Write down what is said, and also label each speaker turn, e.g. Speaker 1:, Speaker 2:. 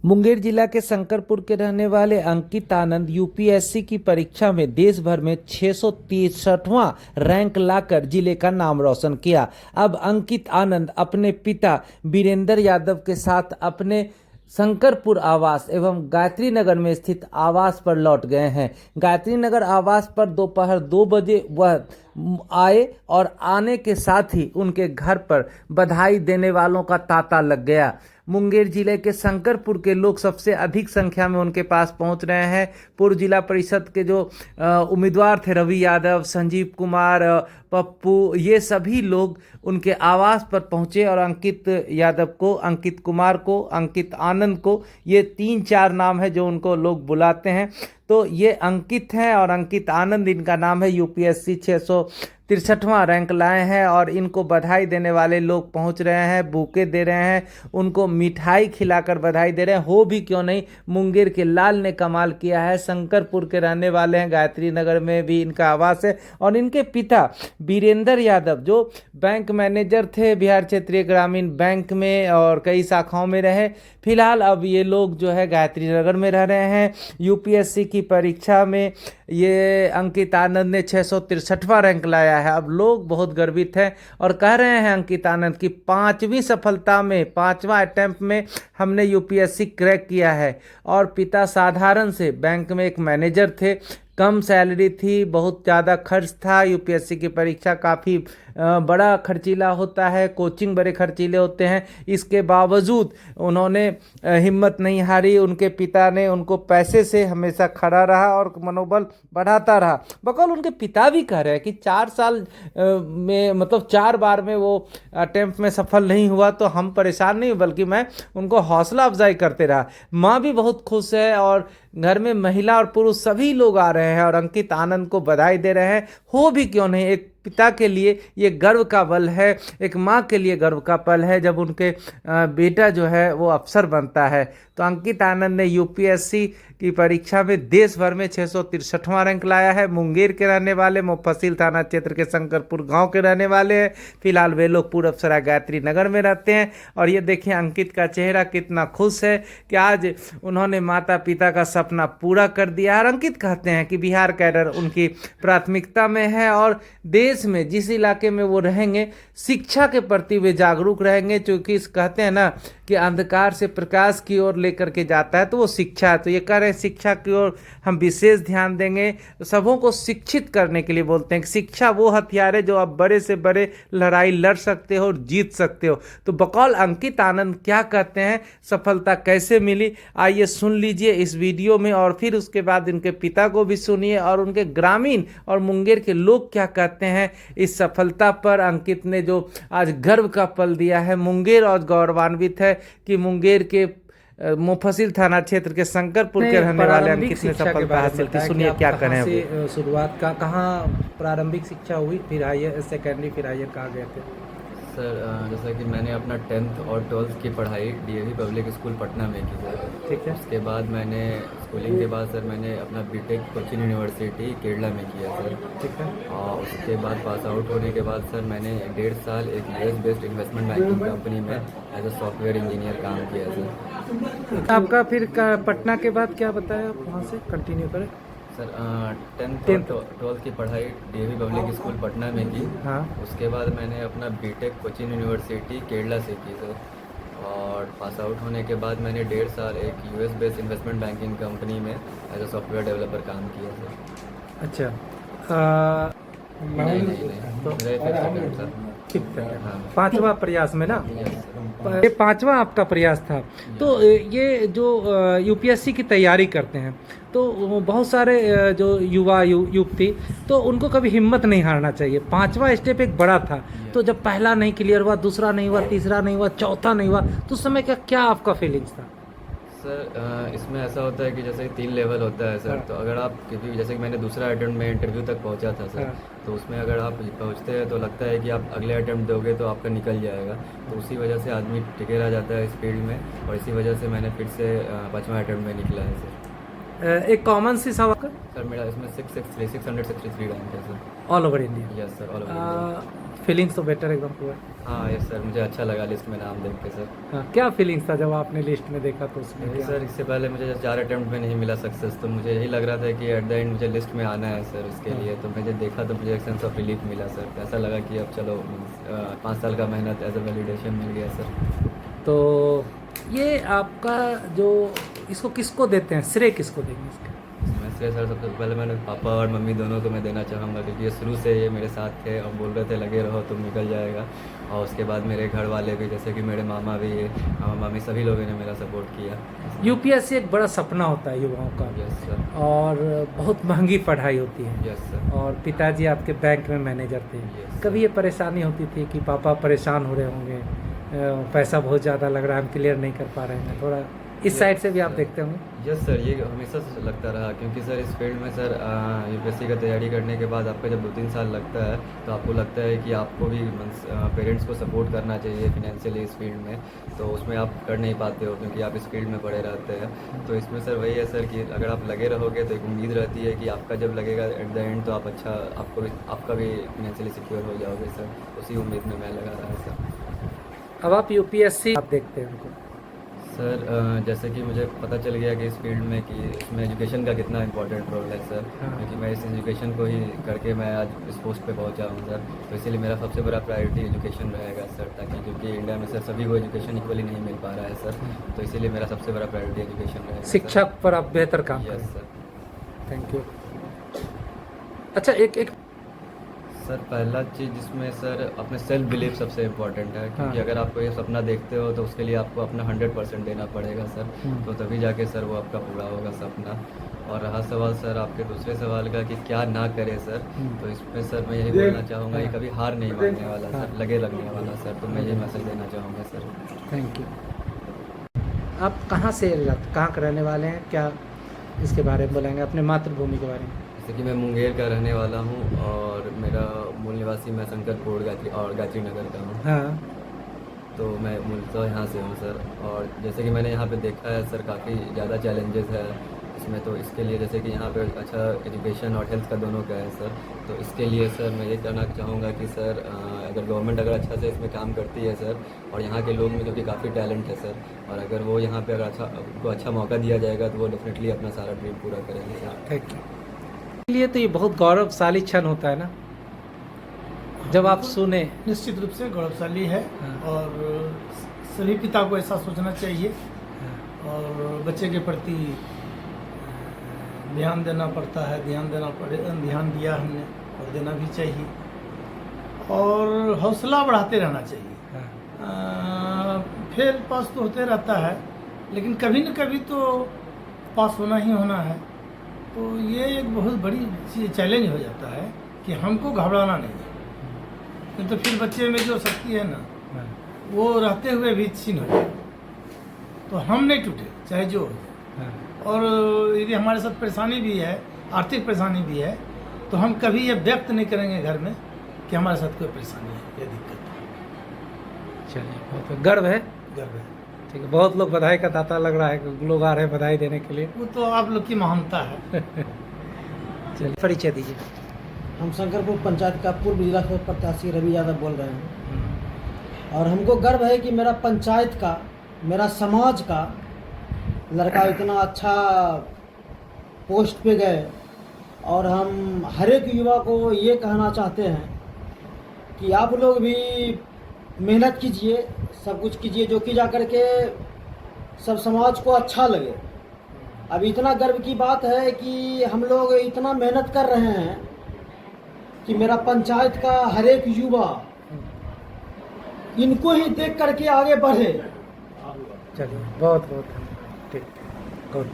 Speaker 1: मुंगेर जिला के शंकरपुर के रहने वाले अंकित आनंद यूपीएससी की परीक्षा में देश भर में 663वां रैंक लाकर जिले का नाम रोशन किया। अब अंकित आनंद अपने पिता वीरेंद्र यादव के साथ अपने शंकरपुर आवास एवं गायत्री नगर में स्थित आवास पर लौट गए हैं। गायत्री नगर आवास पर दोपहर 2 बजे वह आए और आने के साथ ही उनके घर पर बधाई देने वालों का तांता लग गया। मुंगेर जिले के शंकरपुर के लोग सबसे अधिक संख्या में उनके पास पहुंच रहे हैं। पूर्व जिला परिषद के जो उम्मीदवार थे, रवि यादव, संजीव कुमार, पप्पू, ये सभी लोग उनके आवास पर पहुंचे और अंकित यादव को, अंकित कुमार को, अंकित आनंद को, ये 3-4 नाम है जो उनको लोग बुलाते हैं। तो ये अंकित हैं और अंकित आनंद इनका नाम है। यूपीएससी 663वां रैंक लाए हैं और इनको बधाई देने वाले लोग पहुंच रहे हैं, बुके दे रहे हैं, उनको मिठाई खिलाकर बधाई दे रहे हैं। हो भी क्यों नहीं, मुंगेर के लाल ने कमाल किया है। शंकरपुर के रहने वाले हैं, गायत्री नगर में भी इनका आवास है और इनके पिता वीरेंद्र यादव जो बैंक मैनेजर थे बिहार क्षेत्रीय ग्रामीण बैंक में और कई शाखाओं में रहे। फिलहाल अब ये लोग जो है गायत्री नगर में रह रहे हैं। यूपीएससी की परीक्षा में ये अंकित आनंद ने 663वां रैंक लाया है। अब लोग बहुत गर्वित हैं और कह रहे हैं अंकित आनंद की 5वीं सफलता में, 5वां अटेम्प्ट में हमने यूपीएससी क्रैक किया है। और पिता साधारण से बैंक में एक मैनेजर थे, कम सैलरी थी, बहुत ज़्यादा खर्च था। यूपीएससी की परीक्षा काफ़ी बड़ा खर्चीला होता है, कोचिंग बड़े खर्चीले होते हैं। इसके बावजूद उन्होंने हिम्मत नहीं हारी। उनके पिता ने उनको पैसे से हमेशा खड़ा रहा और मनोबल बढ़ाता रहा। बकौल उनके पिता भी कह रहे हैं कि 4 साल में, मतलब 4 बार में वो अटेम्प्ट में सफल नहीं हुआ तो हम परेशान नहीं, बल्कि मैं उनको हौसला अफजाई करते रहा। माँ भी बहुत खुश है और घर में महिला और पुरुष सभी लोग आ रहे हैं और अंकित आनंद को बधाई दे रहे हैं। हो भी क्यों नहीं, एक पिता के लिए ये गर्व का पल है, एक माँ के लिए गर्व का पल है जब उनके बेटा जो है वो अफसर बनता है। तो अंकित आनंद ने यूपीएससी की परीक्षा में देश भर में 663वां रैंक लाया है। मुंगेर के रहने वाले, मुफस्सिल थाना क्षेत्र के शंकरपुर गांव के रहने वाले हैं। फिलहाल वे लोग पूरबसराय गायत्री नगर में रहते हैं और ये देखिए अंकित का चेहरा कितना खुश है कि आज उन्होंने माता पिता का सपना पूरा कर दिया। और अंकित कहते हैं कि बिहार कैडर उनकी प्राथमिकता में है और देश में जिस इलाके में वो रहेंगे शिक्षा के प्रति वे जागरूक रहेंगे। क्योंकि कहते हैं ना कि अंधकार से प्रकाश की ओर लेकर के जाता है तो वो शिक्षा है। तो ये कह रहे हैं शिक्षा की ओर हम विशेष ध्यान देंगे। तो सबों को शिक्षित करने के लिए बोलते हैं कि शिक्षा वो हथियार है जो आप बड़े से बड़े लड़ाई लड़ सकते हो और जीत सकते हो। तो बकौल अंकित आनंद क्या कहते हैं, सफलता कैसे मिली, आइए सुन लीजिए इस वीडियो में और फिर उसके बाद इनके पिता को भी सुनिए और उनके ग्रामीण और मुंगेर के लोग क्या कहते हैं इस सफलता पर। अंकित ने जो आज गर्व का पल दिया है, मुंगेर और गौरवान्वित है कि मुंगेर के मुफस्सिल थाना क्षेत्र के शंकरपुर के रहने वाले अंकित ने सफलता हासिल की। सुनिए क्या करें।
Speaker 2: से शुरुआत का कहाँ प्रारंभिक शिक्षा हुई, फिर हायर सेकेंडरी, फिर हायर कहाँ गए थे?
Speaker 3: सर जैसा कि मैंने अपना 10th और 12th की पढ़ाई डीएवी पब्लिक स्कूल पटना में की सर।
Speaker 2: ठीक है।
Speaker 3: उसके बाद मैंने स्कूलिंग के बाद सर मैंने अपना बीटेक कोचिन यूनिवर्सिटी केरला में किया सर।
Speaker 2: ठीक है।
Speaker 3: और उसके बाद पास आउट होने के बाद सर मैंने 1.5 साल एक US based investment banking company में एज अ सॉफ्टवेयर इंजीनियर काम किया सर।
Speaker 2: आपका फिर पटना के बाद क्या बताया, आप वहाँ से कंटिन्यू करें?
Speaker 3: सर 10th और 12th की पढ़ाई डीएवी पब्लिक स्कूल पटना में की।
Speaker 2: हाँ।
Speaker 3: उसके बाद मैंने अपना बीटेक कोचिन यूनिवर्सिटी केरला से की सर। और पास आउट होने के बाद मैंने 1.5 साल एक US based investment banking company में एज अ सॉफ्टवेयर डेवलपर काम किया सर।
Speaker 2: अच्छा।
Speaker 3: हाँ।
Speaker 2: 5वां प्रयास में ना, ये 5वां आपका प्रयास था। तो ये जो यूपीएससी की तैयारी करते हैं तो बहुत सारे जो युवा युवती, तो उनको कभी हिम्मत नहीं हारना चाहिए। 5वां स्टेप एक बड़ा था, तो जब पहला नहीं क्लियर हुआ, दूसरा नहीं हुआ, तीसरा नहीं हुआ, चौथा नहीं हुआ, तो उस समय का क्या आपका फीलिंग्स था?
Speaker 3: सर इसमें ऐसा होता है कि जैसे 3 लेवल होता है सर।
Speaker 2: हाँ।
Speaker 3: तो अगर आप, क्योंकि जैसे कि मैंने दूसरा अटेम्प्ट में इंटरव्यू तक पहुंचा था सर।
Speaker 2: हाँ।
Speaker 3: तो उसमें अगर आप पहुंचते हैं तो लगता है कि आप अगले अटेम्प्ट दोगे तो आपका निकल जाएगा। तो उसी वजह से आदमी टिके रह जाता है इस फील्ड में और इसी वजह से मैंने फिर से 5वां अटेम्प्ट में निकला है सर।
Speaker 2: एक कॉमन सी सवाल का
Speaker 3: सर मेरा इसमें 663 रैंक है sir,
Speaker 2: all over India.
Speaker 3: Yes sir, all over.
Speaker 2: Feelings तो बेटर एकदम पूरा।
Speaker 3: हाँ यस सर, मुझे अच्छा लगा लिस्ट में नाम देख के सर।
Speaker 2: हाँ, क्या फीलिंग्स था जब आपने लिस्ट में देखा तो उसमें
Speaker 3: नहीं
Speaker 2: क्या?
Speaker 3: सर, इससे पहले मुझे 4 अटेम्प्ट में नहीं मिला सक्सेस, तो मुझे यही लग रहा था कि एट द एंड मुझे लिस्ट में आना है सर। उसके लिए तो मैंने देखा तो मुझे एक सेंस ऑफ रिलीफ मिला सर। तो ऐसा लगा कि अब चलो 5 साल का मेहनत एज अ वैलिडेशन मिल गया सर।
Speaker 2: तो ये आपका जो इसको किसको देते हैं, श्रेय किसको देंगे इसका?
Speaker 3: मैं इसलिए सर सबसे पहले मैंने पापा और मम्मी दोनों को मैं देना चाहूँगा, क्योंकि ये शुरू से ये मेरे साथ थे और बोल रहे थे लगे रहो तुम निकल जाएगा। और उसके बाद मेरे घर वाले भी, जैसे कि मेरे मामा भी, मम्मी, सभी लोगों ने मेरा सपोर्ट किया।
Speaker 2: यूपीएससी एक बड़ा सपना होता है युवाओं का,
Speaker 3: यस सर।
Speaker 2: और बहुत महंगी पढ़ाई होती है।
Speaker 3: Yes sir.
Speaker 2: और पिताजी आपके बैंक में मैनेजर थे।
Speaker 3: Yes,
Speaker 2: कभी ये परेशानी होती थी कि पापा परेशान हो रहे होंगे, पैसा बहुत ज़्यादा लग रहा है, हम क्लियर नहीं कर पा रहे हैं, थोड़ा इस साइड से भी आप देखते होंगे?
Speaker 3: यस सर, ये हमेशा से लगता रहा, क्योंकि सर इस फील्ड में सर यूपीएससी का तैयारी करने के बाद आपका जब 2-3 साल लगता है तो आपको लगता है कि आपको भी पेरेंट्स को सपोर्ट करना चाहिए फिनेंशियली इस फील्ड में, तो उसमें आप कर नहीं पाते हो क्योंकि आप इस फील्ड में पड़े रहते हैं। तो इसमें सर वही है सर कि अगर आप लगे रहोगे तो एक उम्मीद रहती है कि आपका जब लगेगा एट द एंड तो आप अच्छा, आपका भी फिनेंशियली सिक्योर हो जाओगे सर। उसी उम्मीद में मैं लगा रहा सर।
Speaker 2: अब आप यूपीएससी आप देखते हैं उनको?
Speaker 3: सर जैसे कि मुझे पता चल गया कि इस फील्ड में कि इसमें एजुकेशन का कितना इंपॉर्टेंट रोल है सर।
Speaker 2: हाँ।
Speaker 3: क्योंकि मैं इस एजुकेशन को ही करके मैं आज इस पोस्ट पे पहुंचा हूं सर। तो इसीलिए मेरा सबसे बड़ा प्रायोरिटी एजुकेशन रहेगा सर, ताकि क्योंकि इंडिया में सर सभी को एजुकेशन इक्वली नहीं मिल पा रहा है सर। तो इसीलिए मेरा सबसे बड़ा प्रायोरिटी एजुकेशन रहेगा।
Speaker 2: शिक्षा पर आप बेहतर काम
Speaker 3: यस
Speaker 2: करें।
Speaker 3: सर।
Speaker 2: Thank you. अच्छा, एक
Speaker 3: सर पहला चीज़ जिसमें सर अपने सेल्फ बिलीफ सबसे इम्पोर्टेंट है, क्योंकि
Speaker 2: हाँ।
Speaker 3: अगर आपको ये सपना देखते हो तो उसके लिए आपको अपना 100% देना पड़ेगा सर। तो तभी जाके सर वो आपका पूरा होगा सपना। और रहा सवाल सर आपके दूसरे सवाल का कि क्या ना करे सर, तो इसमें सर मैं यही बोलना चाहूँगा कि कभी हार नहीं मानने वाला सर, लगे लगने वाला सर। तो मैं यही मैसेज देना चाहूँगा सर।
Speaker 2: Thank you. आप कहाँ का रहने वाले हैं, क्या इसके बारे में बोलेंगे, अपने मातृभूमि के बारे में?
Speaker 3: जैसे कि मैं मुंगेर का रहने वाला हूँ और मेरा मूल निवासी मैं शंकरपुर गायत्री नगर का हूँ।
Speaker 2: हाँ।
Speaker 3: तो मैं मूलतः यहाँ से हूँ सर। और जैसे कि मैंने यहाँ पे देखा है सर, काफ़ी ज़्यादा चैलेंजेस है इसमें। तो इसके लिए जैसे कि यहाँ पे अच्छा एजुकेशन और हेल्थ का दोनों का है सर। तो इसके लिए सर मैं ये कहना चाहूँगा कि सर अगर गवर्नमेंट अगर अच्छा से इसमें काम करती है सर, और यहाँ के लोग में जो कि काफ़ी टैलेंट है सर, और अगर वो यहाँ पे अगर उनको अच्छा मौका दिया जाएगा तो वो डेफिनेटली अपना सारा ड्रीम पूरा करेंगे सर।
Speaker 2: Thank you. लिए तो ये बहुत गौरवशाली क्षण होता है ना, जब आप सुने?
Speaker 4: निश्चित रूप से गौरवशाली है।
Speaker 2: हाँ।
Speaker 4: और सभी पिता को ऐसा सोचना चाहिए और बच्चे के प्रति ध्यान देना पड़ता है, ध्यान दिया हमने और देना भी चाहिए, और हौसला बढ़ाते रहना चाहिए। फेल पास तो होते रहता है, लेकिन कभी न कभी तो पास होना ही होना है। तो ये एक बहुत बड़ी चैलेंज हो जाता है कि हमको घबराना नहीं है, नहीं तो फिर बच्चे में जो शक्ति है ना, वो रहते हुए भी छीन हो जाए। तो हम नहीं टूटे चाहे जो हो जाए। और यदि हमारे साथ परेशानी भी है, आर्थिक परेशानी भी है, तो हम कभी ये व्यक्त नहीं करेंगे घर में कि हमारे साथ कोई परेशानी है या दिक्कत है।
Speaker 2: चलिए, बहुत गर्व है।
Speaker 4: गर्व है।
Speaker 2: ठीक है, बहुत लोग बधाई का दाता लग रहा है, लोग आ रहे हैं बधाई देने के लिए।
Speaker 4: वो तो आप लोग की महानता है।
Speaker 2: चलिए, परिचय दीजिए।
Speaker 5: हम शंकरपुर पंचायत का पूर्व जिला प्रत्याशी रवि यादव बोल रहे हैं, और हमको गर्व है कि मेरा पंचायत का, मेरा समाज का लड़का इतना अच्छा पोस्ट पे गए। और हम हर एक युवा को ये कहना चाहते हैं कि आप लोग भी मेहनत कीजिए, सब कुछ कीजिए जो कि जा कर के सब समाज को अच्छा लगे। अब इतना गर्व की बात है कि हम लोग इतना मेहनत कर रहे हैं कि मेरा पंचायत का हर एक युवा इनको ही देख करके आगे बढ़े।
Speaker 2: चलिए, बहुत बहुत धन्यवाद। ठीक, गुड।